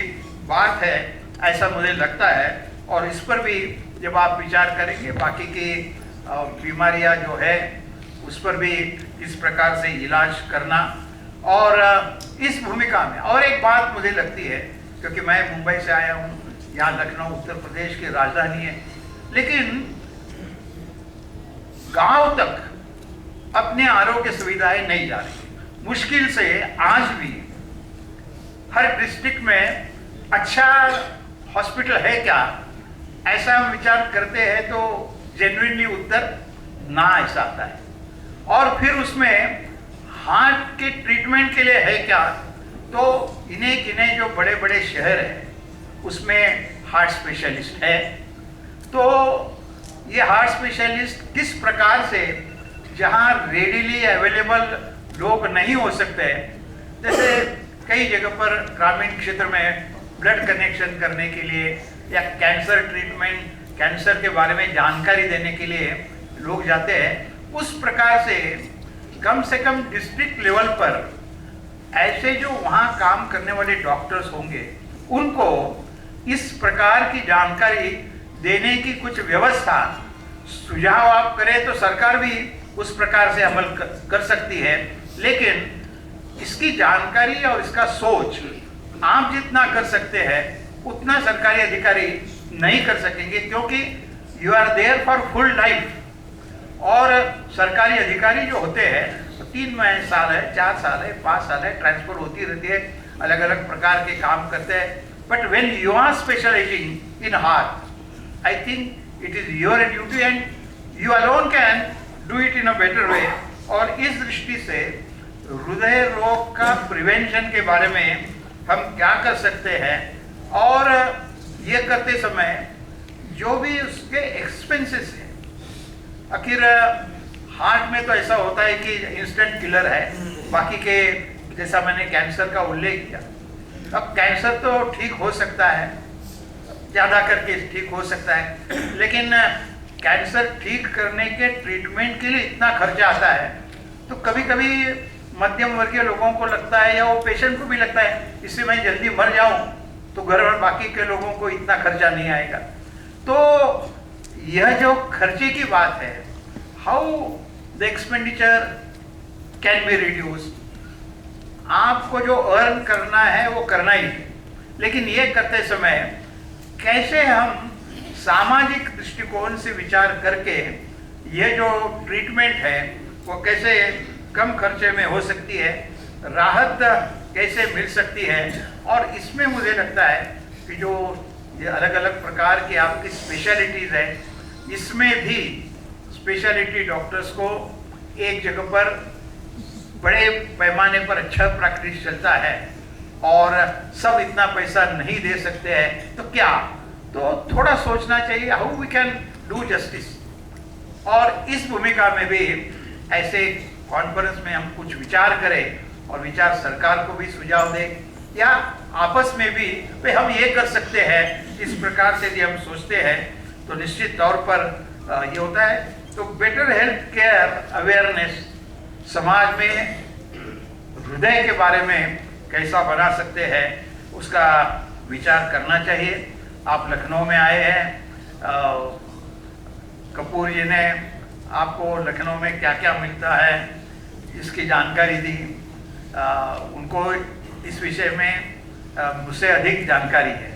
बात है, ऐसा मुझे लगता है। और इस पर भी जब आप विचार करेंगे, बाकी की बीमारियां जो है उस पर भी किस प्रकार से इलाज करना, और इस भूमिका में और एक बात मुझे लगती है, क्योंकि मैं मुंबई से आया हूँ, यहाँ लखनऊ उत्तर प्रदेश की राजधानी है, लेकिन गांव तक अपने आरोग्य सुविधाएं नहीं जा रही। मुश्किल से आज भी हर डिस्ट्रिक्ट में अच्छा हॉस्पिटल है क्या, ऐसा हम विचार करते हैं तो जेन्युइनली उत्तर ना ऐसा आता है। और फिर उसमें हार्ट के ट्रीटमेंट के लिए है क्या, तो इन्हें जो बड़े बड़े शहर हैं उसमें हार्ट स्पेशलिस्ट है, तो ये हार्ट स्पेशलिस्ट किस प्रकार से जहाँ रेडीली अवेलेबल लोग नहीं हो सकते, जैसे कई जगह पर ग्रामीण क्षेत्र में ब्लड कनेक्शन करने के लिए या कैंसर ट्रीटमेंट, कैंसर के बारे में जानकारी देने के लिए लोग जाते हैं, उस प्रकार से कम डिस्ट्रिक्ट लेवल पर ऐसे जो वहाँ काम करने वाले डॉक्टर्स होंगे उनको इस प्रकार की जानकारी देने की कुछ व्यवस्था सुझाव आप करें तो सरकार भी उस प्रकार से अमल कर सकती है। लेकिन इसकी जानकारी और इसका सोच आप जितना कर सकते हैं उतना सरकारी अधिकारी नहीं कर सकेंगे, क्योंकि you are there for full life. और सरकारी अधिकारी जो होते हैं 3 साल है, 4 साल है, 5 साल है, ट्रांसफर होती रहती है, अलग अलग प्रकार के काम करते हैं। But when you are specialising in heart, I think it is your duty and you alone can do it in a better way। और इस दृष्टि से हृदय रोग का प्रिवेंशन के बारे में हम क्या कर सकते हैं, और ये करते समय जो भी उसके एक्सपेंसेस हैं, आखिर हार्ट में तो ऐसा होता है कि इंस्टेंट किलर है, बाकी के जैसा मैंने कैंसर का उल्लेख किया, अब कैंसर तो ठीक हो सकता है, ज़्यादा करके ठीक हो सकता है, लेकिन कैंसर ठीक करने के ट्रीटमेंट के लिए इतना खर्चा आता है, तो कभी कभी मध्यम वर्गीय लोगों को लगता है या वो पेशेंट को भी लगता है इससे मैं जल्दी मर जाऊं तो घर और बाकी के लोगों को इतना खर्चा नहीं आएगा। तो यह जो खर्चे की बात है, how the expenditure can be reduce, आपको जो अर्न करना है वो करना ही है, लेकिन ये करते समय कैसे हम सामाजिक दृष्टिकोण से विचार करके ये जो ट्रीटमेंट है वो कैसे कम खर्चे में हो सकती है, राहत कैसे मिल सकती है। और इसमें मुझे लगता है कि जो ये अलग अलग प्रकार की आपकी स्पेशलिटीज़ है, इसमें भी स्पेशलिटी डॉक्टर्स को एक जगह पर बड़े पैमाने पर अच्छा प्रैक्टिस चलता है और सब इतना पैसा नहीं दे सकते हैं, तो क्या, तो थोड़ा सोचना चाहिए how we can do justice. और इस भूमिका में भी ऐसे कॉन्फ्रेंस में हम कुछ विचार करें और विचार सरकार को भी सुझाव दें, या आपस में भी भाई हम ये कर सकते हैं, इस प्रकार से यदि हम सोचते हैं तो निश्चित तौर पर ये होता है। तो बेटर हेल्थ केयर अवेयरनेस समाज में हृदय के बारे में कैसा बना सकते हैं उसका विचार करना चाहिए। आप लखनऊ में आए हैं, कपूर जी ने आपको लखनऊ में क्या क्या मिलता है इसकी जानकारी दी, उनको इस विषय में मुझसे अधिक जानकारी है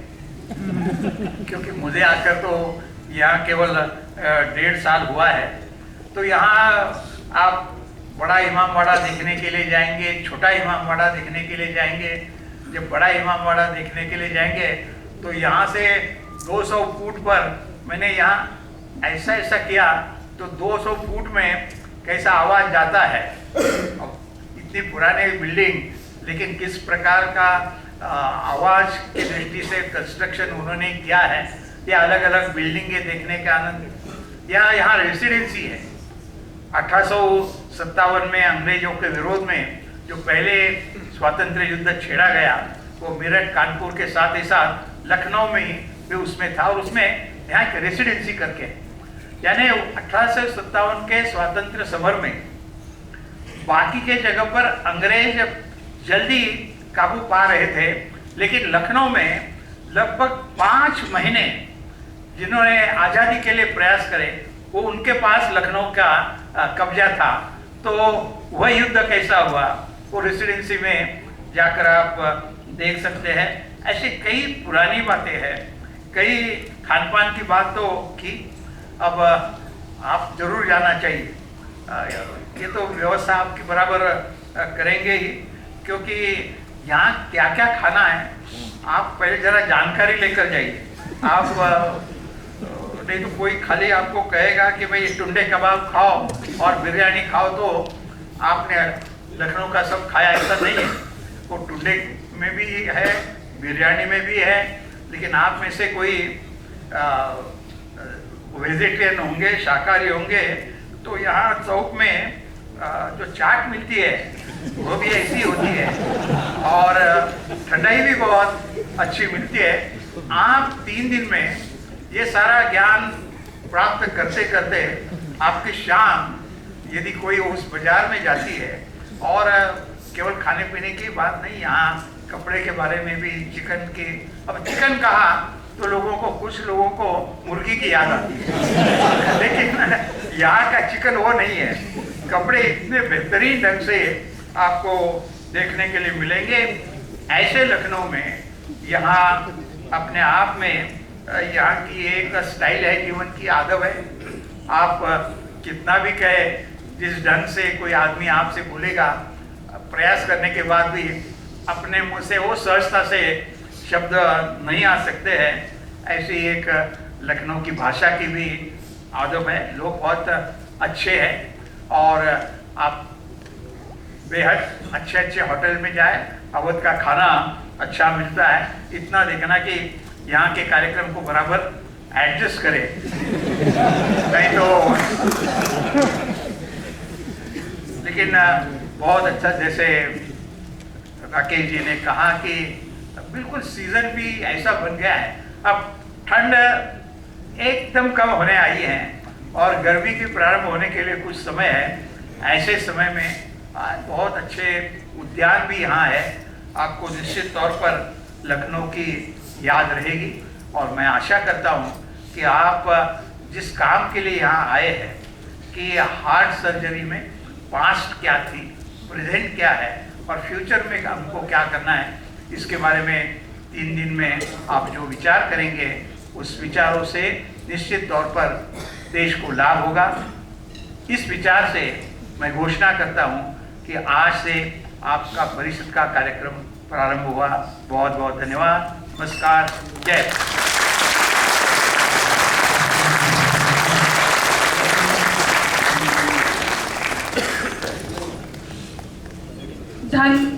क्योंकि मुझे आकर तो यहाँ केवल 1.5 साल हुआ है। तो यहाँ आप बड़ा इमामबाड़ा देखने के लिए जाएंगे, छोटा इमामबाड़ा देखने के लिए जाएंगे। जब बड़ा इमामबाड़ा देखने के लिए जाएंगे तो यहाँ से 200 फुट पर मैंने यहाँ ऐसा ऐसा किया तो 200 फुट में कैसा आवाज़ जाता है। इतनी पुरानी बिल्डिंग, लेकिन किस प्रकार का आवाज़ की दृष्टि से कंस्ट्रक्शन उन्होंने किया है, या अलग अलग बिल्डिंगें देखने का आनंद। यहाँ रेसिडेंसी है। 1857 में अंग्रेजों के विरोध में जो पहले स्वातंत्र्य युद्ध छेड़ा गया वो मेरठ कानपुर के साथ ही साथ लखनऊ में भी उसमें था, और उसमें यहाँ एक रेसिडेंसी करके, यानी 1857 के स्वातंत्र्य समर में बाकी के जगह पर अंग्रेज जल्दी काबू पा रहे थे, लेकिन लखनऊ में लगभग 5 महीने जिन्होंने आज़ादी के लिए प्रयास करे वो उनके पास लखनऊ का कब्जा था। तो वह युद्ध कैसा हुआ वो रेसिडेंसी में जाकर आप देख सकते हैं। ऐसी कई पुरानी बातें हैं, कई खान पान की बात तो की, अब आप जरूर जाना चाहिए। ये तो व्यवस्था आपकी बराबर करेंगे ही, क्योंकि यहाँ क्या क्या खाना है आप पहले जरा जानकारी लेकर जाइए। आप नहीं तो कोई खाली आपको कहेगा कि भाई टुंडे कबाब खाओ और बिरयानी खाओ तो आपने लखनऊ का सब खाया, ऐसा नहीं है। वो टुंडे में भी है, बिरयानी में भी है, लेकिन आप में से कोई वेजिटेरियन होंगे, शाकाहारी होंगे, तो यहाँ चौक में जो चाट मिलती है वो भी ऐसी होती है और ठंडाई भी बहुत अच्छी मिलती है। आप 3 दिन में ये सारा ज्ञान प्राप्त करते करते आपकी शाम, यदि कोई उस बाजार में जाती है, और केवल खाने पीने की बात नहीं, यहाँ कपड़े के बारे में भी, चिकन की, अब चिकन कहा तो लोगों को, कुछ लोगों को मुर्गी की याद आती है, लेकिन यहाँ का चिकन वो नहीं है। कपड़े इतने बेहतरीन ढंग से आपको देखने के लिए मिलेंगे। ऐसे लखनऊ में यहाँ अपने आप में यहाँ की एक स्टाइल है, जीवन की आदब है। आप कितना भी कहे, जिस ढंग से कोई आदमी आपसे बोलेगा, प्रयास करने के बाद भी अपने मुंह से वो सहजता से शब्द नहीं आ सकते हैं। ऐसी एक लखनऊ की भाषा की भी आदब है। लोग बहुत अच्छे हैं और आप बेहद अच्छे अच्छे होटल में जाए, अवध का खाना अच्छा मिलता है। इतना देखना कि यहाँ के कार्यक्रम को बराबर एडजस्ट करें, नहीं तो। लेकिन बहुत अच्छा, जैसे राकेश जी ने कहा कि बिल्कुल सीजन भी ऐसा बन गया है, अब ठंड एकदम कम होने आई है और गर्मी की प्रारंभ होने के लिए कुछ समय है। ऐसे समय में बहुत अच्छे उद्यान भी यहाँ है। आपको निश्चित तौर पर लखनऊ की याद रहेगी और मैं आशा करता हूँ कि आप जिस काम के लिए यहाँ आए हैं कि हार्ट सर्जरी में पास्ट क्या थी, प्रेजेंट क्या है और फ्यूचर में हमको क्या करना है, इसके बारे में 3 दिन में आप जो विचार करेंगे, उस विचारों से निश्चित तौर पर देश को लाभ होगा। इस विचार से मैं घोषणा करता हूँ कि आज से आपका परिषद का कार्यक्रम प्रारंभ हुआ। बहुत बहुत धन्यवाद। नमस्कार। जय।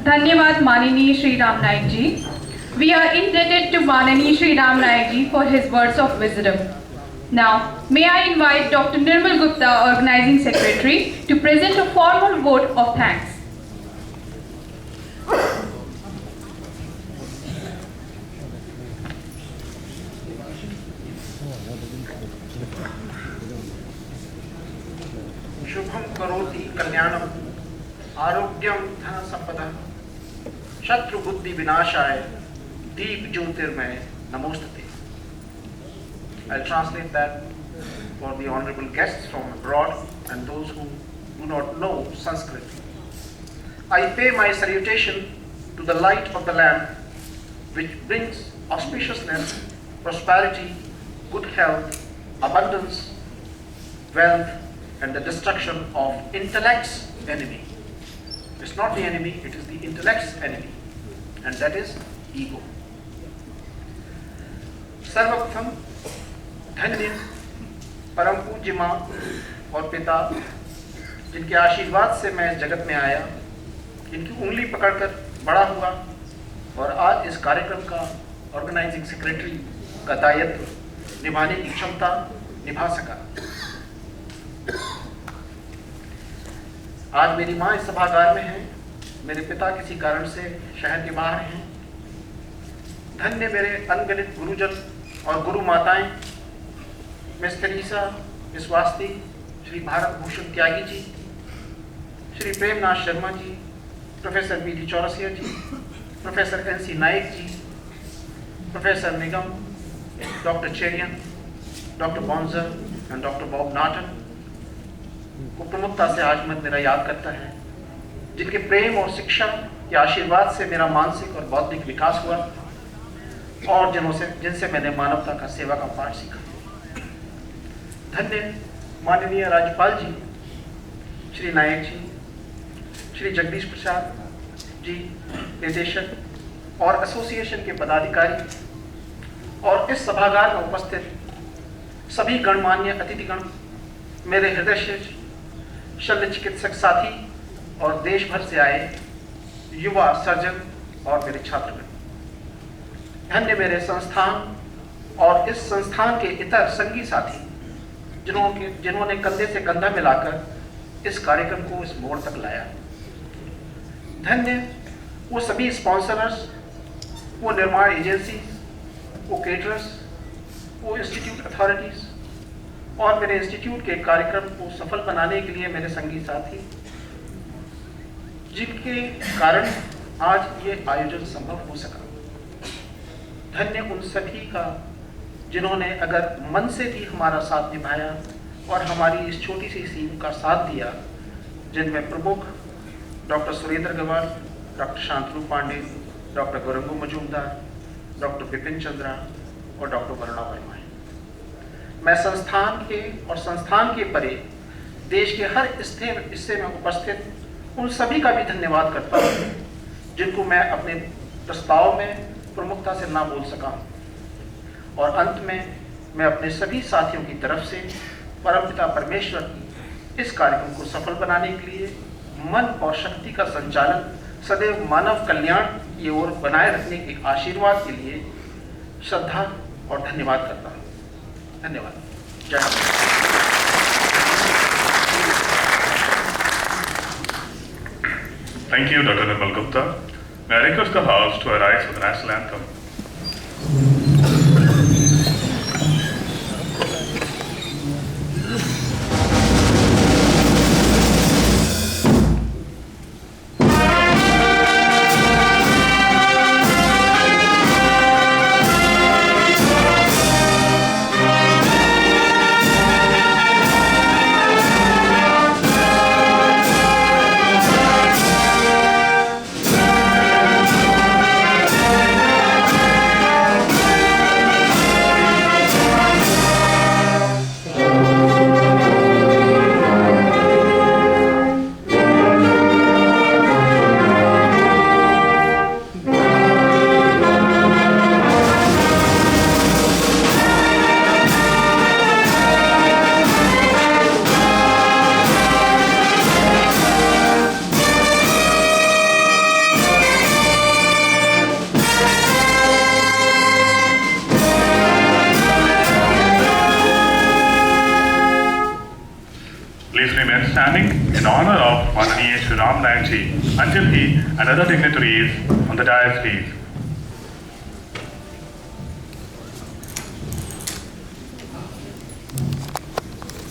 धन्यवाद माननीय श्री राम नायक जी। We are indebted to Manani Shri Ram Nayak ji for his words of wisdom. Now, may I invite Dr. Nirmal Gupta, Organizing Secretary, to present a formal vote of thanks. Shubham करोति कल्याणम आरोग्यम धन संपदा शत्रु बुद्धि विनाशाय दीप ज्योतिर्मय नमोस्तुते. I'll translate that for the honorable guests from abroad and those who do not know Sanskrit. I pay my salutation to the light of the lamp, which brings auspiciousness, prosperity, good health, abundance, wealth, and the destruction of intellect's enemy. It's not the enemy, it is the intellect's enemy, and that is ego. सर्वप्रथम धन्य परम पूज्य माँ और पिता, जिनके आशीर्वाद से मैं जगत में आया, जिनकी उंगली पकड़कर बड़ा हुआ और आज इस कार्यक्रम का ऑर्गेनाइजिंग सेक्रेटरी का दायित्व निभाने की क्षमता निभा सका। आज मेरी माँ इस सभागार में है, मेरे पिता किसी कारण से शहर के बाहर हैं। धन्य मेरे अनगिनत गुरुजन और गुरु माताएं, miss Teresa, miss Vasti, Shri Bharat Bhushan Tyagi ji, Shri Premnath Sharma ji, professor B D. Chaurasia ji, professor N C. Naik ji, professor Nigam, doctor Cherian, doctor Bonzer and doctor Bob Naton को प्रमुखता से आज मैं मेरा याद करता है, जिनके प्रेम और शिक्षा के आशीर्वाद से मेरा मानसिक और बौद्धिक विकास हुआ और जिनसे मैंने मानवता का सेवा का पाठ सीखा। धन्य माननीय राज्यपाल जी, श्री नायक जी, श्री जगदीश प्रसाद जी, निदेशक और एसोसिएशन के पदाधिकारी और इस सभागार में उपस्थित सभी गणमान्य अतिथिगण, मेरे हृदय से शल्य चिकित्सक साथी और देश भर से आए युवा सर्जन और मेरे छात्रगण, धन्य मेरे संस्थान और इस संस्थान के इतर संगी साथी जिन्होंने कंधे से कंधा मिलाकर इस कार्यक्रम को इस मोड़ तक लाया। धन्य वो सभी स्पॉन्सरर्स, वो निर्माण एजेंसी, वो केटरर्स, वो इंस्टीट्यूट अथॉरिटीज और मेरे इंस्टीट्यूट के कार्यक्रम को सफल बनाने के लिए मेरे संगी साथी, जिनके कारण आज ये आयोजन संभव हो सका। धन्य उन सभी का जिन्होंने अगर मन से भी हमारा साथ निभाया और हमारी इस छोटी सी टीम का साथ दिया, जिनमें प्रमुख doctor Surendra Gawal, doctor Shantanu Pande, doctor Gaurangu Majumdar, doctor Vipin Chandra और डॉक्टर वरुणा वर्मा है। मैं संस्थान के और संस्थान के परे देश के हर हिस्से में उपस्थित उन सभी का भी धन्यवाद करता हूँ, जिनको मैं अपने प्रस्ताव में प्रमुखता से ना बोल सका। और अंत में मैं अपने सभी साथियों की तरफ से परमपिता परमेश्वर की इस कार्यक्रम को सफल बनाने के लिए मन और शक्ति का संचालन सदैव मानव कल्याण की ओर बनाए रखने के आशीर्वाद के लिए श्रद्धा और धन्यवाद करता हूँ। धन्यवाद। जय Hind. Thank you, Dr. Nirmal Gupta. May I request the House to arise for the national anthem. Please remain standing in honor of Mananiya Shri Ram Nayak Ji until he and other dignitaries on the dais leave.